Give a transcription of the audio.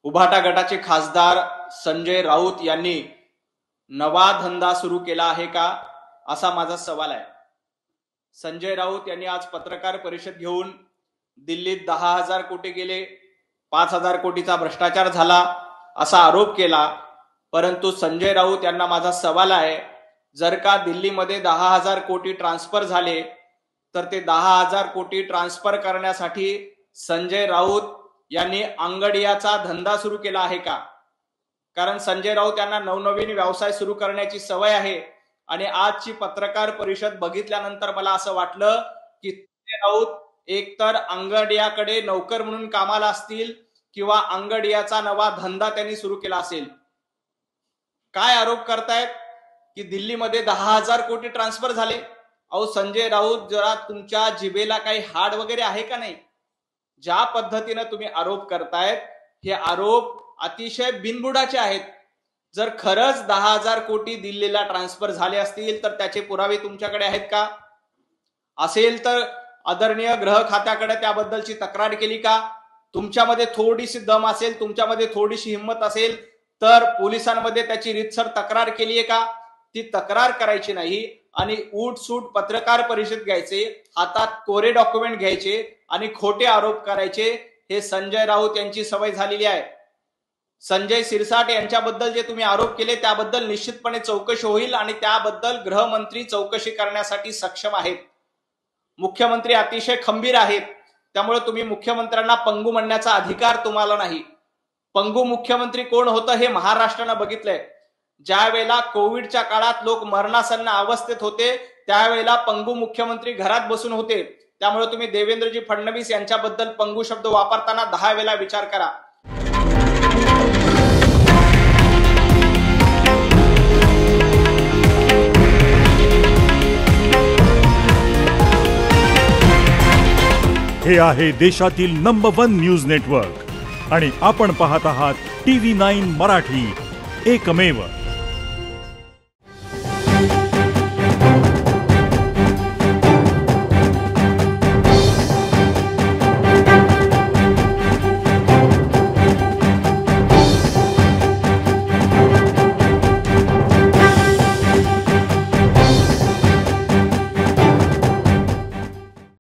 उभाटा गटाचे खासदार संजय राऊत यांनी नवा धंदा सुरू केला आहे का, असा माझा सवाल आहे। संजय राऊत यांनी आज पत्रकार परिषद घेऊन दिल्लीत 10,000 कोटी गेले, 5,000 कोटीचा भ्रष्टाचार झाला असा आरोप केला। परंतु संजय राऊत यांना माझा सवाल आहे, जर का दिल्लीमध्ये 10,000 कोटी ट्रान्सफर झाले तर ते 10,000 कोटी ट्रान्सफर करण्यासाठी संजय राऊत यांनी अंगडियाचा धंदा सुरू केला आहे का? कारण संजय राऊत यांना नवनवीन व्यवसाय सुरू करण्याची सवय आहे आणि आजची पत्रकार परिषद बघितल्यानंतर मला असं वाटलं की संजय राऊत एकतर अंगडियाकडे नौकर म्हणून कामाला असतील किंवा अंगडियाचा नवा धंदा त्यांनी सुरू केला असेल। काय आरोप करतायत की दिल्लीमध्ये 10,000 कोटी ट्रान्सफर झाले? अहो संजय राऊत, जरा तुमच्या जिभेला काही हाड वगैरे आहे का नाही? ज्या पद्धतीने तुम्ही आरोप करतायत हे आरोप अतिशय बिनबुडाचे आहेत। जर खरंच 10,000 कोटी दिल्लीला ट्रान्सफर झाले असतील तर त्याचे पुरावे तुमच्याकडे आहेत का? असेल तर आदरणीय गृह खात्याकडे त्याबद्दलची तक्रार केली का? तुमच्यामध्ये थोडीशी दम असेल, तुमच्यामध्ये थोडीशी हिंमत असेल तर पोलिसांमध्ये त्याची रीतसर तक्रार केलीये का? ती तक्रार करायची नाही आणि उठसूट पत्रकार परिषद घ्यायचे, हातात कोरे डॉक्युमेंट घ्यायचे आणि खोटे आरोप करायचे, हे संजय राऊत यांची सवय झालेली आहे। संजय सिरसाट यांच्याबद्दल जे तुम्ही आरोप केले त्याबद्दल निश्चितपणे चौकशी होईल आणि त्याबद्दल गृहमंत्री चौकशी करण्यासाठी सक्षम आहेत। मुख्यमंत्री अतिशय खंबीर आहेत, त्यामुळे तुम्ही मुख्यमंत्र्यांना पंगू म्हणण्याचा अधिकार तुम्हाला नाही। पंगू मुख्यमंत्री कोण होतं हे महाराष्ट्रानं बघितलंय। ज्या वेळेला कोविडच्या काळात लोक मरणासन्न अवस्थेत होते त्यावेळेला पंगू मुख्यमंत्री घरात बसून होते। त्यामुळे तुम्ही देवेंद्रजी फडणवीस यांच्याबद्दल पंगू शब्द वापरताना 10 वेळा विचार करा। हे आहे देशातील नंबर 1 न्यूज नेटवर्क आणि आपण पाहत आहात TV9 मराठी, एकमेव।